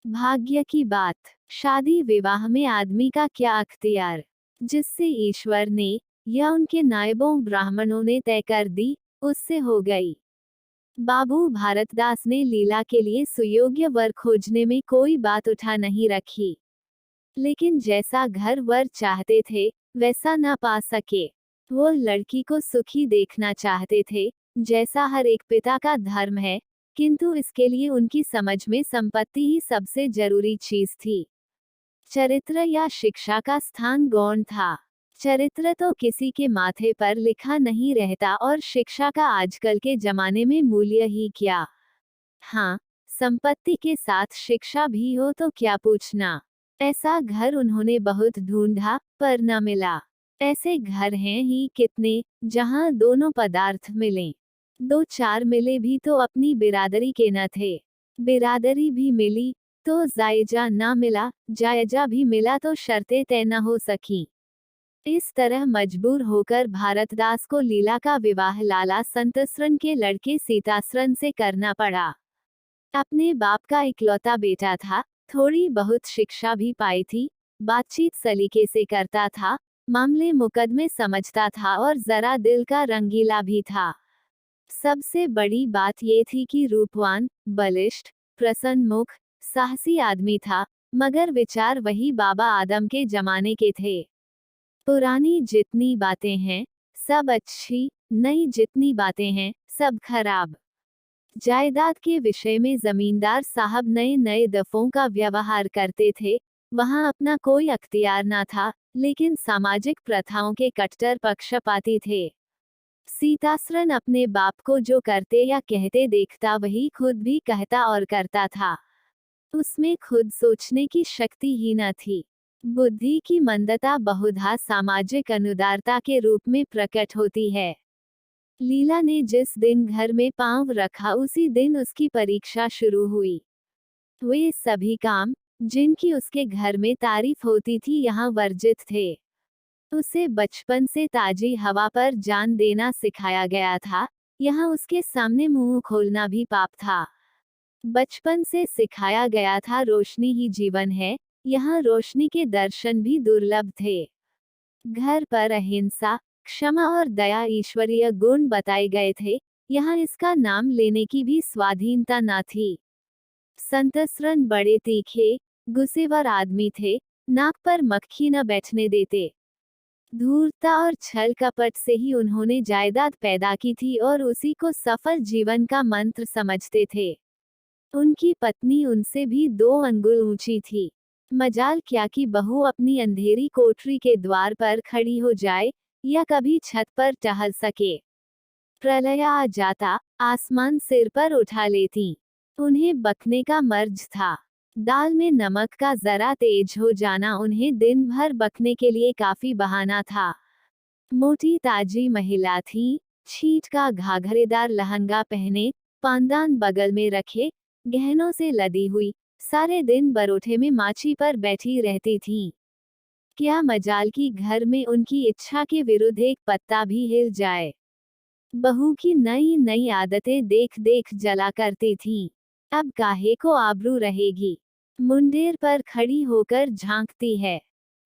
भाग्य की बात। शादी विवाह में आदमी का क्या अख्तियार, जिससे ईश्वर ने या उनके नायबों ब्राह्मणों ने तय कर दी, उससे हो गई। बाबू भारतदास ने लीला के लिए सुयोग्य वर खोजने में कोई बात उठा नहीं रखी, लेकिन जैसा घर वर चाहते थे वैसा ना पा सके। वो लड़की को सुखी देखना चाहते थे, जैसा हर एक पिता का धर्म है, किंतु इसके लिए उनकी समझ में संपत्ति ही सबसे जरूरी चीज थी। चरित्र या शिक्षा का स्थान गौण था। चरित्र तो किसी के माथे पर लिखा नहीं रहता और शिक्षा का आजकल के जमाने में मूल्य ही क्या। हाँ, संपत्ति के साथ शिक्षा भी हो तो क्या पूछना। ऐसा घर उन्होंने बहुत ढूंढा पर न मिला। ऐसे घर हैं ही कितने जहां दोनों पदार्थ मिलें। दो चार मिले भी तो अपनी बिरादरी के न थे। बिरादरी भी मिली तो जायजा ना मिला, जायजा भी मिला तो शर्तें तय न हो सकी। इस तरह मजबूर होकर भारतदास को लीला का विवाह लाला संतसरन के लड़के सीतासरन से करना पड़ा। अपने बाप का इकलौता बेटा था, थोड़ी बहुत शिक्षा भी पाई थी, बातचीत सलीके से करता था, मामले मुकदमे समझता था और जरा दिल का रंगीला भी था। सबसे बड़ी बात ये थी कि रूपवान, बलिष्ठ, प्रसन्नमुख, साहसी आदमी था, मगर विचार वही बाबा आदम के जमाने के थे। पुरानी जितनी बातें हैं सब अच्छी, नई जितनी बातें हैं सब खराब। जायदाद के विषय में जमींदार साहब नए नए दफों का व्यवहार करते थे, वहां अपना कोई अख्तियार ना था, लेकिन सामाजिक प्रथाओं के कट्टर पक्षपाती थे। सीतासरन अपने बाप को जो करते या कहते देखता वही खुद भी कहता और करता था। उसमें खुद सोचने की शक्ति ही न थी। बुद्धि की मंदता बहुधा सामाजिक अनुदारता के रूप में प्रकट होती है। लीला ने जिस दिन घर में पांव रखा उसी दिन उसकी परीक्षा शुरू हुई। वे सभी काम जिनकी उसके घर में तारीफ होती थी यहाँ वर्जित थे। उसे बचपन से ताजी हवा पर जान देना सिखाया गया था, यहाँ उसके सामने मुंह खोलना भी पाप था। बचपन से सिखाया गया था रोशनी ही जीवन है, यहाँ रोशनी के दर्शन भी दुर्लभ थे। घर पर अहिंसा, क्षमा और दया ईश्वरीय गुण बताए गए थे, यहाँ इसका नाम लेने की भी स्वाधीनता न थी। संतसरन बड़े तीखे, गुस्सेवर आदमी थे, नाक पर मक्खी न बैठने देते। धूर्तता और छल कपट से ही उन्होंने जायदाद पैदा की थी और उसी को सफल जीवन का मंत्र समझते थे। उनकी पत्नी उनसे भी 2 अंगुल ऊंची थी। मजाल क्या कि बहू अपनी अंधेरी कोठरी के द्वार पर खड़ी हो जाए या कभी छत पर टहल सके। प्रलय आ जाता, आसमान सिर पर उठा लेती। उन्हें बकने का मर्ज था। दाल में नमक का जरा तेज हो जाना उन्हें दिन भर बकने के लिए काफी बहाना था। मोटी ताजी महिला थी, छींट का घाघरेदार लहंगा पहने, पांदान बगल में रखे, गहनों से लदी हुई, सारे दिन बरोठे में माची पर बैठी रहती थीं। क्या मजाल कि घर में उनकी इच्छा के विरुद्ध एक पत्ता भी हिल जाए। बहू की नई नई आदतें देख देख जला करती थीं। अब काहे को आबरू रहेगी। मुंडेर पर खड़ी होकर झांकती है।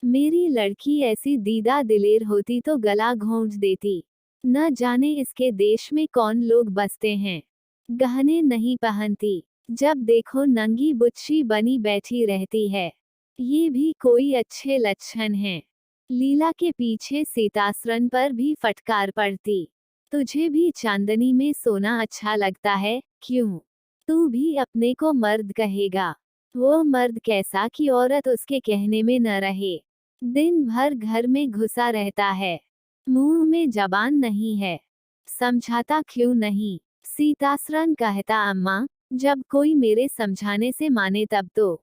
मेरी लड़की ऐसी दीदा दिलेर होती तो गला घोंट देती। न जाने इसके देश में कौन लोग बसते हैं। गहने नहीं पहनती, जब देखो नंगी बुच्ची बनी बैठी रहती है। ये भी कोई अच्छे लक्षण हैं। लीला के पीछे सीतासरन पर भी फटकार पड़ती। तुझे भी चांदनी में सोना अच्छा लगता है, क्यों? तू भी अपने को मर्द कहेगा। वो मर्द कैसा कि औरत उसके कहने में न रहे। दिन भर घर में घुसा रहता है, मुंह में जबान नहीं है। समझाता क्यों नहीं? सीतासरन कहता, अम्मा, जब कोई मेरे समझाने से माने तब तो।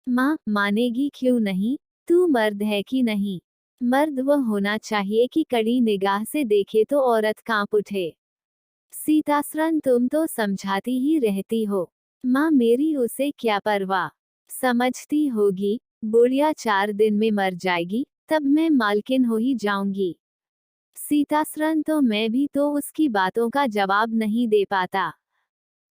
माँ, मानेगी क्यों नहीं? तू मर्द है कि नहीं? मर्द वह होना चाहिए कि कड़ी निगाह से देखे तो औरत कांप उठे। सीतासरन, तुम तो समझाती ही रहती हो। माँ मेरी उसे क्या परवाह। समझती होगी, बुढ़िया 4 दिन में मर जाएगी, तब मैं मालकिन हो ही जाऊंगी। सीतासरन, तो मैं भी तो उसकी बातों का जवाब नहीं दे पाता।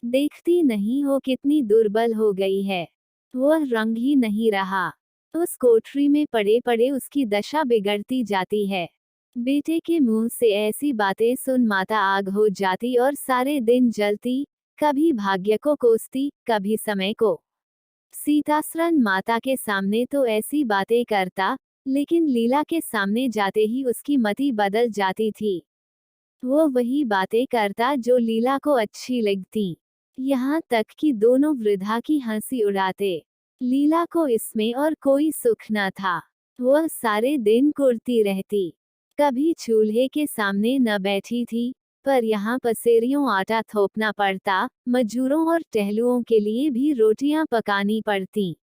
देखती नहीं हो कितनी दुर्बल हो गई है। वह रंग ही नहीं रहा। उस कोठरी में पड़े पड़े उसकी दशा बिगड़ती जाती है। बेटे के मुंह से ऐसी बातें सुन माता आग हो जाती और सारे दिन जलती, कभी भाग्य को कोसती, कभी समय को। सीतासरन माता के सामने तो ऐसी बातें करता, लेकिन लीला के सामने जाते ही उसकी मति बदल जाती थी। वो वही बातें करता जो लीला को अच्छी लगती। यहाँ तक कि दोनों वृद्धा की हंसी उड़ाते। लीला को इसमें और कोई सुख न था। वह सारे दिन कुढ़ती रहती। कभी चूल्हे के सामने न बैठी थी, पर यहाँ पसेरियों आटा थोपना पड़ता, मजूरों और टहलुओं के लिए भी रोटियां पकानी पड़ती।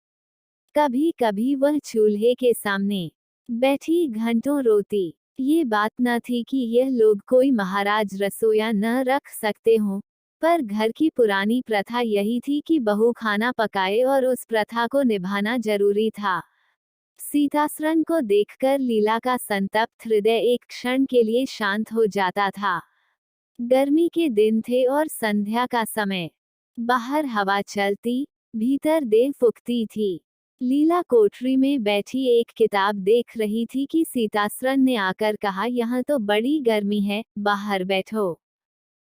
कभी कभी वह चूल्हे के सामने बैठी घंटों रोती। ये बात न थी कि यह लोग कोई महाराज रसोया न रख सकते हों, पर घर की पुरानी प्रथा यही थी कि बहू खाना पकाए और उस प्रथा को निभाना जरूरी था। सीतासरन को देखकर लीला का संतप्त हृदय एक क्षण के लिए शांत हो जाता था। गर्मी के दिन थे और संध्या का समय। बाहर हवा चलती, भीतर देह फूकती थी। लीला कोठरी में बैठी एक किताब देख रही थी कि सीतासरन ने आकर कहा, यहाँ तो बड़ी गर्मी है, बाहर बैठो।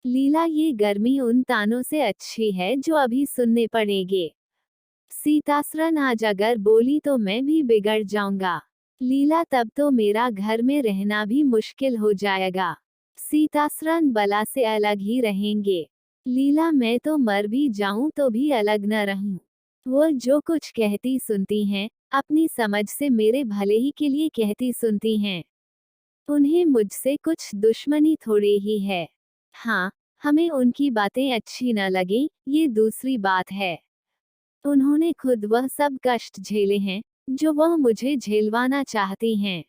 लीला, ये गर्मी उन तानों से अच्छी है जो अभी सुनने पड़ेंगे। सीतासरन, आज अगर बोली तो मैं भी बिगड़ जाऊंगा। लीला, तब तो मेरा घर में रहना भी मुश्किल हो जाएगा। सीतासरन, बला से अलग ही रहेंगे। लीला, मैं तो मर भी जाऊं तो भी अलग न रहूं। वो जो कुछ कहती सुनती हैं, अपनी समझ से मेरे भले ही के लिए कहती सुनती हैं। उन्हें मुझसे कुछ दुश्मनी थोड़ी ही है। हाँ, हमें उनकी बातें अच्छी न लगे, ये दूसरी बात है। उन्होंने खुद वह सब कष्ट झेले हैं जो वह मुझे झेलवाना चाहती हैं।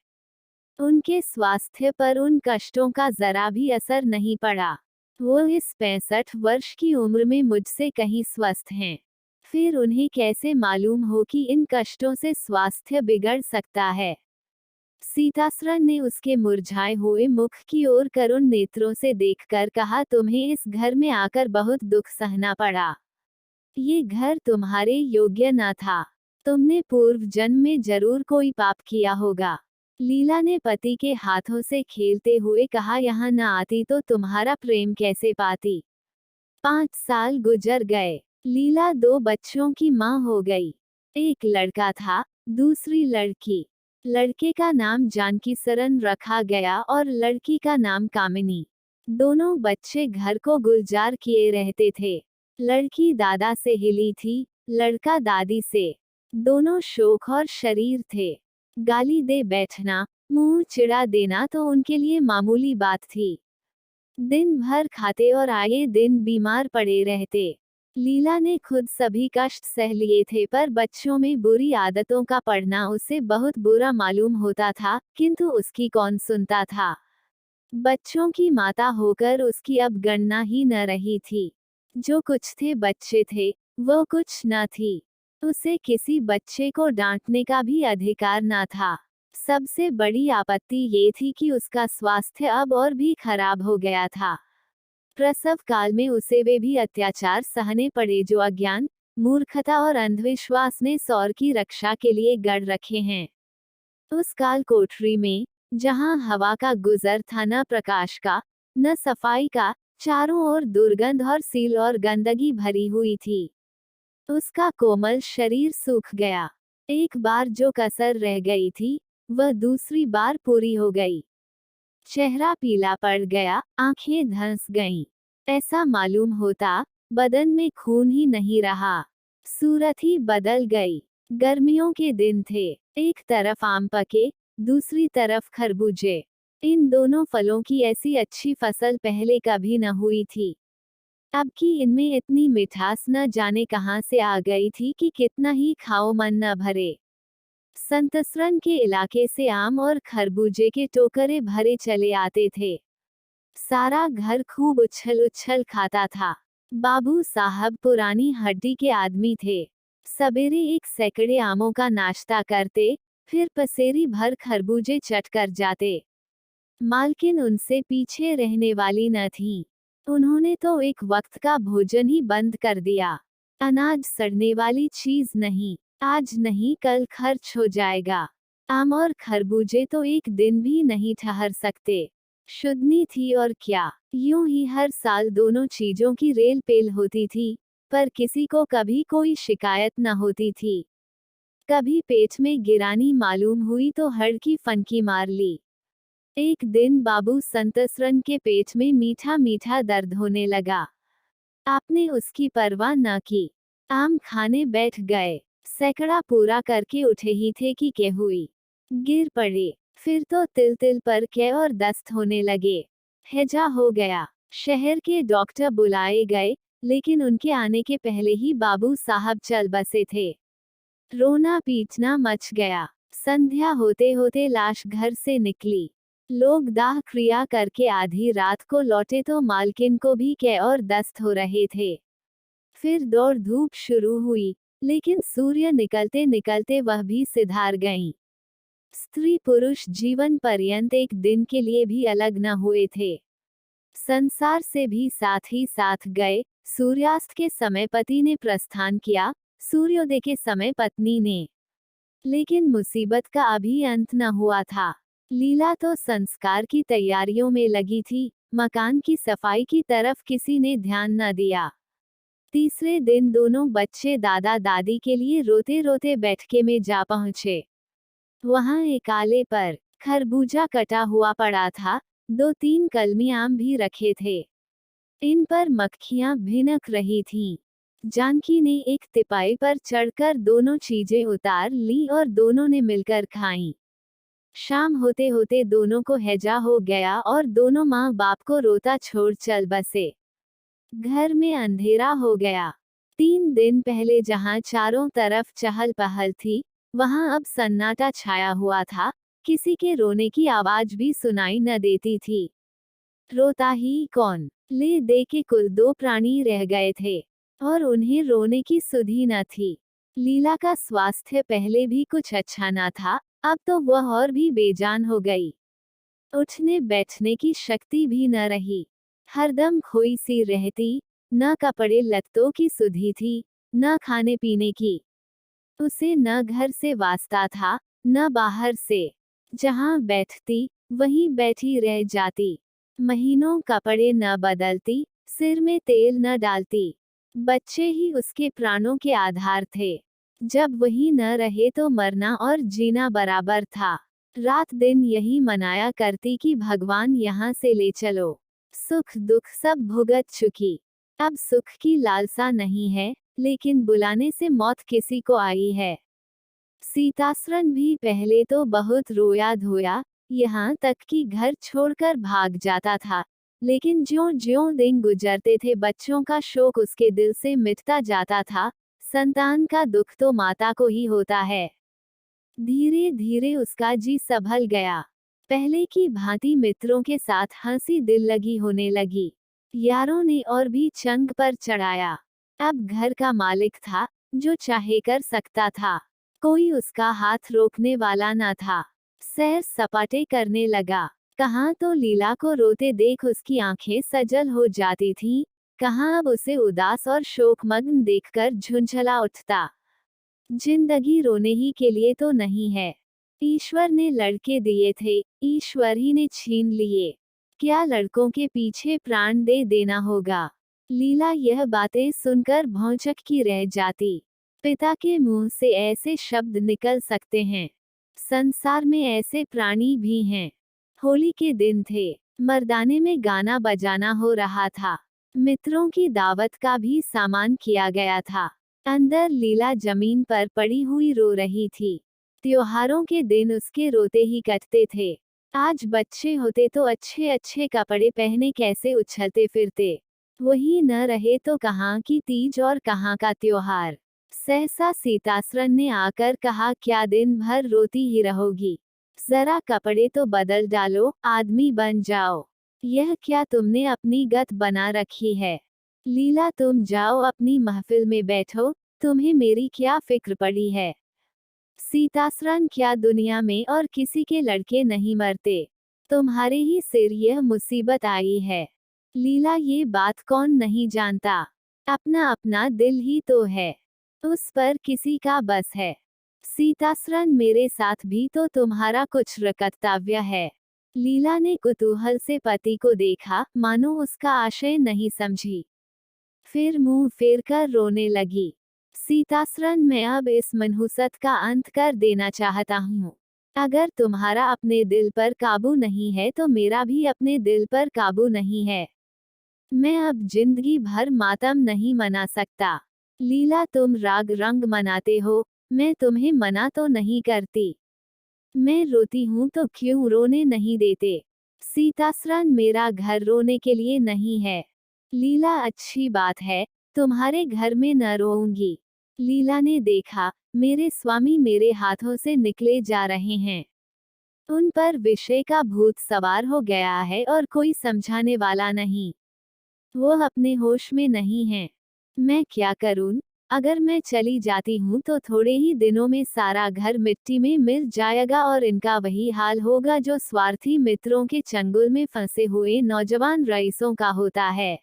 उनके स्वास्थ्य पर उन कष्टों का जरा भी असर नहीं पड़ा। वो इस 65 वर्ष की उम्र में मुझसे कहीं स्वस्थ हैं। फिर उन्हें कैसे मालूम हो कि इन कष्टों से स्वास्थ्य बिगड़ सकता है। सीतासरन ने उसके मुरझाए हुए मुख की ओर करुण नेत्रों से देखकर कहा, तुम्हें इस घर में आकर बहुत दुख सहना पड़ा। ये घर तुम्हारे योग्य न था। तुमने पूर्व जन्म में जरूर कोई पाप किया होगा। लीला ने पति के हाथों से खेलते हुए कहा, यहाँ न आती तो तुम्हारा प्रेम कैसे पाती। 5 साल गुजर गए। लीला 2 बच्चों की माँ हो गई। एक लड़का था, दूसरी लड़की। लड़के का नाम जानकी सरन रखा गया और लड़की का नाम कामिनी। दोनों बच्चे घर को गुलजार किए रहते थे। लड़की दादा से हिली थी, लड़का दादी से। दोनों शोक और शरीर थे। गाली दे बैठना, मुंह चिढ़ा देना तो उनके लिए मामूली बात थी। दिन भर खाते और आए दिन बीमार पड़े रहते। लीला ने खुद सभी कष्ट सह लिए थे, पर बच्चों में बुरी आदतों का पड़ना उसे बहुत बुरा मालूम होता था, किंतु उसकी कौन सुनता था। बच्चों की माता होकर उसकी अब गणना ही न रही थी। जो कुछ थे बच्चे थे, वो कुछ न थी। उसे किसी बच्चे को डांटने का भी अधिकार न था। सबसे बड़ी आपत्ति ये थी कि उसका स्वास्थ्य अब और भी खराब हो गया था। प्रसव काल में उसे वे भी अत्याचार सहने पड़े जो अज्ञान, मूर्खता और अंधविश्वास ने सौर की रक्षा के लिए गढ़ रखे हैं। उस काल कोठरी में, जहां हवा का गुजर था न प्रकाश का, न सफाई का, चारों ओर दुर्गंध और सील और गंदगी भरी हुई थी। उसका कोमल शरीर सूख गया। एक बार जो कसर रह गई थी, वह दूसरी बार पूरी हो गई। चेहरा पीला पड़ गया, आंखें धंस गईं। ऐसा मालूम होता, बदन में खून ही नहीं रहा। सूरत ही बदल गई। गर्मियों के दिन थे। एक तरफ आम पके, दूसरी तरफ खरबूजे। इन दोनों फलों की ऐसी अच्छी फसल पहले कभी न हुई थी। अब की इनमें इतनी मिठास न जाने कहां से आ गई थी कि कितना ही खाओ मन न भरे। संतसरन के इलाके से आम और खरबूजे के टोकरे भरे चले आते थे। सारा घर खूब उछल उछल खाता था। बाबू साहब पुरानी हड्डी के आदमी थे। सवेरे 1 सैकड़े आमों का नाश्ता करते, फिर पसेरी भर खरबूजे चट कर जाते। मालकिन उनसे पीछे रहने वाली न थी। उन्होंने तो एक वक्त का भोजन ही बंद कर दिया। अनाज सड़ने वाली चीज नहीं। आज नहीं कल खर्च हो जाएगा। आम और खरबूजे तो एक दिन भी नहीं ठहर सकते। शुद्धनी थी और क्या, यूं ही हर साल दोनों चीजों की रेल पेल होती थी, पर किसी को कभी कोई शिकायत न होती थी। कभी पेट में गिरानी मालूम हुई तो हड़ की फनकी मार ली। एक दिन बाबू संतसरन के पेट में मीठा मीठा दर्द होने लगा। आपने उसकी परवाह न की। आम खाने बैठ गए। सैकड़ा पूरा करके उठे ही थे कि क्या हुई। गिर पड़े। फिर तो तिल तिल पर कै और दस्त होने लगे। हैजा हो गया। शहर के डॉक्टर बुलाए गए, लेकिन उनके आने के पहले ही बाबू साहब चल बसे थे। रोना पीटना मच गया। संध्या होते होते लाश घर से निकली। लोग दाह क्रिया करके आधी रात को लौटे तो मालकिन को भी कै और दस्त हो रहे थे। फिर दौड़ धूप शुरू हुई, लेकिन सूर्य निकलते निकलते वह भी सिधार गईं। स्त्री पुरुष जीवन पर्यंत एक दिन के लिए भी अलग न हुए थे। संसार से भी साथ ही साथ गए। सूर्यास्त के समय पति ने प्रस्थान किया, सूर्योदय के समय पत्नी ने। लेकिन मुसीबत का अभी अंत न हुआ था। लीला तो संस्कार की तैयारियों में लगी थी, मकान की सफाई की तरफ किसी ने ध्यान न दिया। तीसरे दिन दोनों बच्चे दादा दादी के लिए रोते रोते बैठके में जा पहुंचे। वहां एक आले पर खरबूजा कटा हुआ पड़ा था, 2-3 कलमी आम भी रखे थे। इन पर मक्खियां भिनक रही थीं। जानकी ने एक तिपाई पर चढ़कर दोनों चीजें उतार ली और दोनों ने मिलकर खाईं। शाम होते होते दोनों को हैजा हो गया और दोनों माँ बाप को रोता छोड़ चल बसे। घर में अंधेरा हो गया। 3 दिन पहले जहां चारों तरफ चहल पहल थी, वहां अब सन्नाटा छाया हुआ था। किसी के रोने की आवाज भी सुनाई न देती थी। रोता ही कौन, ले दे के कुल 2 प्राणी रह गए थे, और उन्हें रोने की सुधि न थी। लीला का स्वास्थ्य पहले भी कुछ अच्छा न था, अब तो वह और भी बेजान हो गई। उठने बैठने की शक्ति भी न रही। हरदम खोई सी रहती, न कपड़े लत्तों की सुधि थी, न खाने पीने की। उसे न घर से वास्ता था, न बाहर से। जहां बैठती, वहीं बैठी रह जाती। महीनों कपड़े न बदलती, सिर में तेल न डालती। बच्चे ही उसके प्राणों के आधार थे। जब वही न रहे तो मरना और जीना बराबर था। रात दिन यही मनाया करती कि भगवान यहाँ से ले चलो। सुख दुख सब भुगत चुकी। अब सुख की लालसा नहीं है, लेकिन बुलाने से मौत किसी को आई है। सीतासरन भी पहले तो बहुत रोया धोया, यहाँ तक कि घर छोड़कर भाग जाता था। लेकिन ज्यों ज्यों दिन गुजरते थे बच्चों का शोक उसके दिल से मिटता जाता था। संतान का दुख तो माता को ही होता है। धीरे धीरे उसका जी संभल गया। पहले की भांति मित्रों के साथ हंसी दिल लगी होने लगी। यारों ने और भी चंग पर चढ़ाया। अब घर का मालिक था, जो चाहे कर सकता था। कोई उसका हाथ रोकने वाला न था। सैर सपाटे करने लगा। कहाँ तो लीला को रोते देख उसकी आंखें सजल हो जाती थीं, कहाँ अब उसे उदास और शोकमग्न देखकर झुंझला उठता। जिंदगी रोने ही के लिए तो नहीं है। ईश्वर ने लड़के दिए थे, ईश्वर ही ने छीन लिए। क्या लड़कों के पीछे प्राण दे देना होगा। लीला यह बातें सुनकर भौंचक्की रह जाती। पिता के मुंह से ऐसे शब्द निकल सकते हैं। संसार में ऐसे प्राणी भी हैं। होली के दिन थे। मर्दाने में गाना बजाना हो रहा था। मित्रों की दावत का भी सामान किया गया था। अंदर लीला जमीन पर पड़ी हुई रो रही थी। त्योहारों के दिन उसके रोते ही कटते थे। आज बच्चे होते तो अच्छे अच्छे कपड़े पहने कैसे उछलते फिरते। वही न रहे तो कहाँ की तीज और कहाँ का त्योहार। सहसा सीतासरन ने आकर कहा, क्या दिन भर रोती ही रहोगी। जरा कपड़े तो बदल डालो, आदमी बन जाओ। यह क्या तुमने अपनी गत बना रखी है। लीला तुम जाओ अपनी महफिल में बैठो, तुम्हें मेरी क्या फिक्र पड़ी है। सीतासरन, क्या दुनिया में और किसी के लड़के नहीं मरते। तुम्हारे ही सिर यह मुसीबत आई है। लीला, ये बात कौन नहीं जानता। अपना अपना दिल ही तो है। उस पर किसी का बस है। सीतासरन मेरे साथ भी तो तुम्हारा कुछ कर्तव्य है। लीला ने कुतूहल से पति को देखा, मानो उसका आशय नहीं समझी। फिर मुंह फेरकर रोने लगी। सीतासरन, मैं अब इस मनहूसत का अंत कर देना चाहता हूँ। अगर तुम्हारा अपने दिल पर काबू नहीं है तो मेरा भी अपने दिल पर काबू नहीं है। मैं अब जिंदगी भर मातम नहीं मना सकता। लीला, तुम राग रंग मनाते हो, मैं तुम्हें मना तो नहीं करती। मैं रोती हूँ तो क्यों रोने नहीं देते? सीतासरन, मेरा घर रोने के लिए नहीं है। लीला, अच्छी बात है, तुम्हारे घर में न रोऊंगी। लीला ने देखा, मेरे स्वामी मेरे हाथों से निकले जा रहे हैं। उन पर विषय का भूत सवार हो गया है और कोई समझाने वाला नहीं। वो अपने होश में नहीं हैं। मैं क्या करूं? अगर मैं चली जाती हूँ तो थोड़े ही दिनों में सारा घर मिट्टी में मिल जाएगा और इनका वही हाल होगा जो स्वार्थी मित्रों के चंगुल में फंसे हुए नौजवान रईसों का होता है।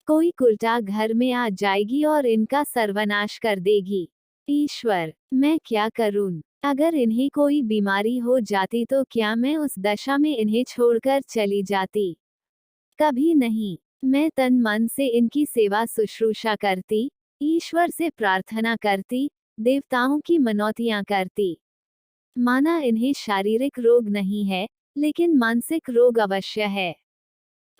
कोई उल्टा घर में आ जाएगी और इनका सर्वनाश कर देगी। ईश्वर, मैं क्या करूं? अगर इन्हें कोई बीमारी हो जाती तो क्या मैं उस दशा में इन्हें छोड़कर चली जाती? कभी नहीं। मैं तन मन से इनकी सेवा शुश्रूषा करती, ईश्वर से प्रार्थना करती, देवताओं की मनौतियां करती। माना इन्हें शारीरिक रोग नहीं है, लेकिन मानसिक रोग अवश्य है।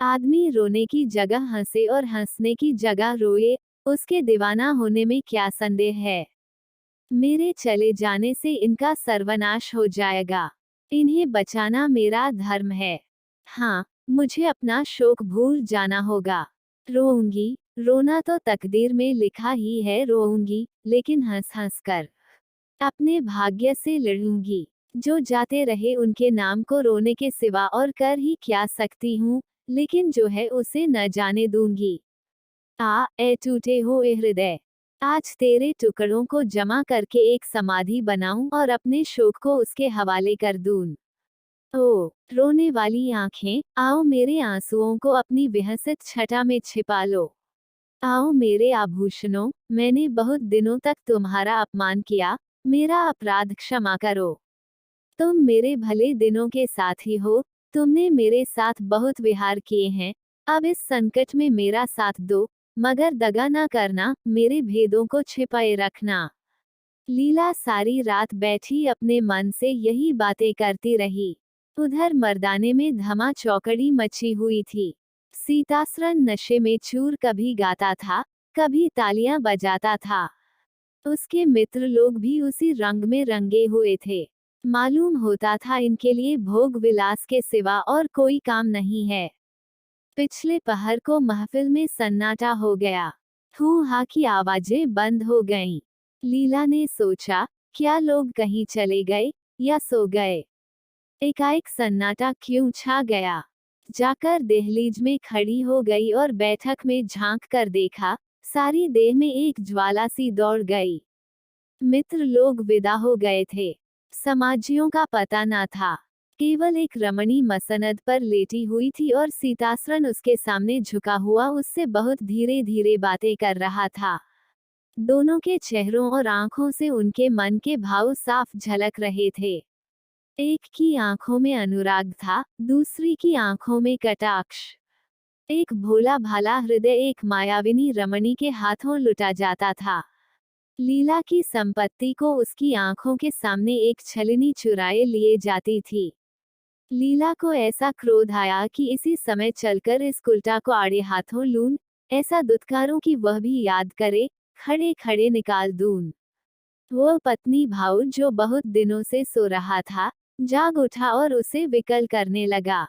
आदमी रोने की जगह हंसे और हंसने की जगह रोए, उसके दीवाना होने में क्या संदेह है? मेरे चले जाने से इनका सर्वनाश हो जाएगा। इन्हें बचाना मेरा धर्म है। हाँ, मुझे अपना शोक भूल जाना होगा। रोऊंगी, रोना तो तकदीर में लिखा ही है, रोऊंगी, लेकिन हंस हंस कर। अपने भाग्य से लड़ूंगी। जो जाते रहे उनके नाम को रोने के सिवा और कर ही क्या सकती हूँ, लेकिन जो है उसे न जाने दूंगी। ए टूटे हुए हृदय, आज तेरे टुकड़ों को जमा करके एक समाधि बनाऊं और अपने शोक को उसके हवाले कर दूं। ओ रोने वाली आंखें, आओ मेरे आंसुओं को अपनी विहसित छटा में छिपा लो। आओ मेरे आभूषणों, मैंने बहुत दिनों तक तुम्हारा अपमान किया, मेरा अपराध क्षमा करो। तुम मेरे भले दिनों के साथी हो, तुमने मेरे साथ बहुत विहार किए हैं, अब इस संकट में मेरा साथ दो, मगर दगा ना करना, मेरे भेदों को छिपाए रखना। लीला सारी रात बैठी अपने मन से यही बातें करती रही। उधर मर्दाने में धमा चौकड़ी मची हुई थी। सीतासरन नशे में चूर कभी गाता था, कभी तालियां बजाता था। उसके मित्र लोग भी उसी रंग में रंगे हुए थे। मालूम होता था इनके लिए भोग विलास के सिवा और कोई काम नहीं है। पिछले पहर को महफिल में सन्नाटा हो गया। हू हा की आवाजें बंद हो गईं। लीला ने सोचा, क्या लोग कहीं चले गए या सो गए? एकाएक सन्नाटा क्यों छा गया? जाकर दहलीज में खड़ी हो गई और बैठक में झांक कर देखा, सारी देह में एक ज्वाला सी दौड़ गई। मित्र लोग विदा हो गए थे। समाजियों का पता न था। केवल एक रमणी मसनद पर लेटी हुई थी और सीतासरन उसके सामने झुका हुआ उससे बहुत धीरे धीरे बातें कर रहा था। दोनों के चेहरों और आंखों से उनके मन के भाव साफ झलक रहे थे। एक की आंखों में अनुराग था, दूसरी की आंखों में कटाक्ष। एक भोला भाला हृदय एक मायाविनी रमणी के हाथों लुटा जाता था। लीला की संपत्ति को उसकी आंखों के सामने एक छलनी चुराए लिए जाती थी। लीला को ऐसा क्रोध आया कि इसी समय चलकर इस कुल्टा को आड़े हाथों लूं, ऐसा दुत्कारों की वह भी याद करे, खड़े खड़े निकाल दूं। वो पत्नी भाऊ जो बहुत दिनों से सो रहा था, जाग उठा और उसे विकल करने लगा।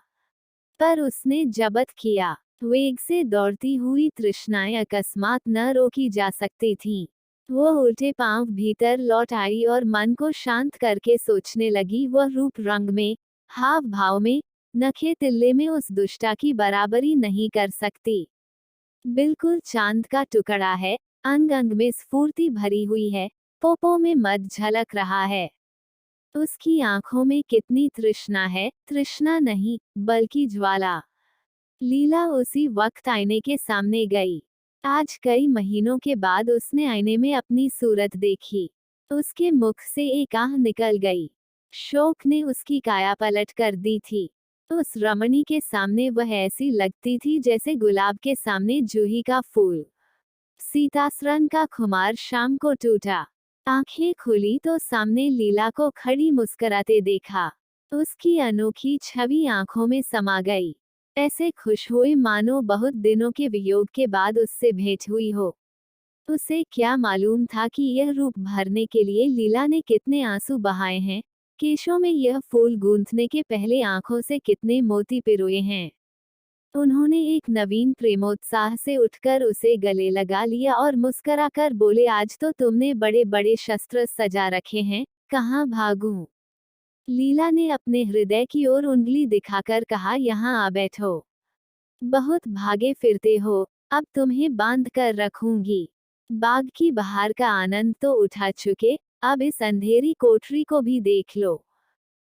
पर उसने जब्त किया। वेग से दौड़ती हुई तृष्णाएं अकस्मात न रोकी जा सकती थीं। वो उल्टे पांव भीतर लौट आई और मन को शांत करके सोचने लगी, वह रूप रंग में, हाव भाव में, नखे तिल्ले में उस दुष्टा की बराबरी नहीं कर सकती। बिल्कुल चांद का टुकड़ा है, अंग अंग में स्फूर्ति भरी हुई है, पोपो में मद झलक रहा है। उसकी आंखों में कितनी तृष्णा है, तृष्णा नहीं, बल्कि ज्वाला। लीला उसी वक्त आईने के सामने गई। आज कई महीनों के बाद उसने आईने में अपनी सूरत देखी। उसके मुख से एक आह निकल गई। शोक ने उसकी काया पलट कर दी थी। उस रमणी के सामने वह ऐसी लगती थी जैसे गुलाब के सामने जूही का फूल। सीतासरन का खुमार शाम को टूटा। आंखें खुली तो सामने लीला को खड़ी मुस्कुराते देखा। उसकी अनोखी छवि आंखों में समा गई। ऐसे खुश हुए मानो बहुत दिनों के वियोग के बाद उससे भेंट हुई हो। उसे क्या मालूम था कि यह रूप भरने के लिए लीला ने कितने आंसू बहाए हैं, केशों में यह फूल गूंथने के पहले आंखों से कितने मोती पिरोए हैं। उन्होंने एक नवीन प्रेमोत्साह से उठकर उसे गले लगा लिया और मुस्कुराकर बोले, आज तो तुमने बड़े बड़े शस्त्र सजा रखे हैं, कहाँ भागूं? लीला ने अपने हृदय की ओर उंगली दिखाकर कहा, यहाँ आ बैठो। बहुत भागे फिरते हो, अब तुम्हें बांध कर रखूंगी। बाग की बहार का आनंद तो उठा चुके, अब इस अंधेरी कोठरी को भी देख लो।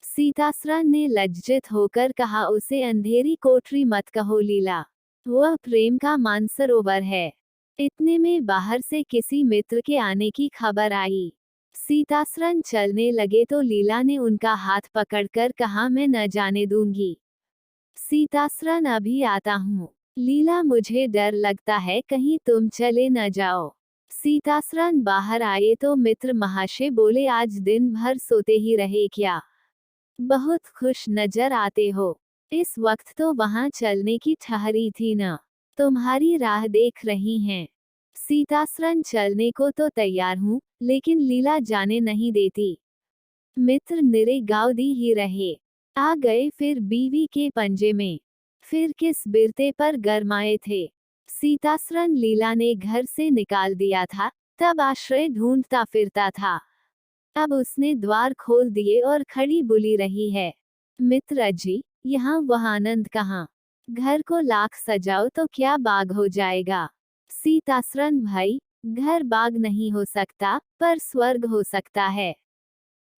सीतासरन ने लज्जित होकर कहा, उसे अंधेरी कोठरी मत कहो लीला, वह प्रेम का मानसरोवर है। इतने में बाहर से किसी मित्र के आने की खबर आई। सीतासरन चलने लगे तो लीला ने उनका हाथ पकड़कर कहा, मैं न जाने दूंगी। सीतासरन अभी आता हूँ। लीला, मुझे डर लगता है कहीं तुम चले न जाओ। सीतासरन बाहर आए तो मित्र महाशय बोले, आज दिन भर सोते ही रहे क्या? बहुत खुश नजर आते हो। इस वक्त तो वहां चलने की ठहरी थी न, तुम्हारी राह देख रही हैं। सीतासरन चलने को तो तैयार हूँ, लेकिन लीला जाने नहीं देती। मित्र निरे गाँव दी ही रहे। आ गए फिर बीवी के पंजे में। फिर किस बिरते पर गरमाए थे। सीतासरन लीला ने घर से निकाल दिया था, तब आश्रय ढूंढता फिरता था। अब उसने द्वार खोल दिए और खड़ी बुली रही है, मित्र अजी, यहाँ वह आनंद कहाँ? घर को लाख सजाओ तो क्या बाग हो जाएगा? सीतासरन भाई, घर बाग नहीं हो सकता, पर स्वर्ग हो सकता है।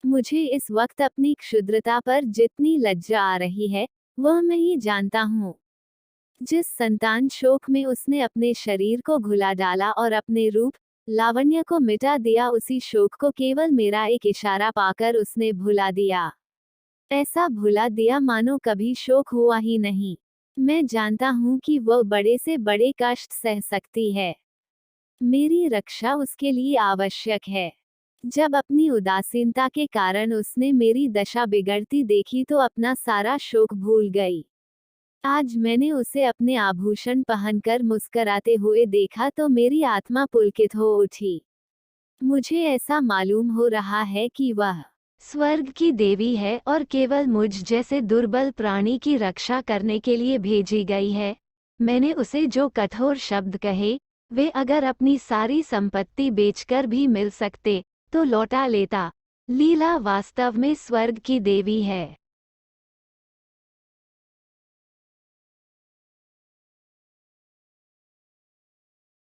मुझे इस वक्त अपनी क्षुद्रता पर जितनी लज्जा आ रही है, वह मैं ही जानता हूँ। जिस संतान शोक में उसने अपने शरीर को घुला डाला और अपने रूप लावण्य को मिटा दिया, उसी शोक को केवल मेरा एक इशारा पाकर उसने भुला दिया। ऐसा भुला दिया मानो कभी शोक हुआ ही नहीं। मैं जानता हूँ कि वह बड़े से बड़े कष्ट सह सकती है। मेरी रक्षा उसके लिए आवश्यक है। जब अपनी उदासीनता के कारण उसने मेरी दशा बिगड़ती देखी तो अपना सारा शोक भूल गई। आज मैंने उसे अपने आभूषण पहनकर मुस्कुराते हुए देखा तो मेरी आत्मा पुलकित हो उठी। मुझे ऐसा मालूम हो रहा है कि वह स्वर्ग की देवी है और केवल मुझ जैसे दुर्बल प्राणी की रक्षा करने के लिए भेजी गई है। मैंने उसे जो कठोर शब्द कहे, वे अगर अपनी सारी संपत्ति बेचकर भी मिल सकते, तो लौटा लेता। लीला वास्तव में स्वर्ग की देवी है।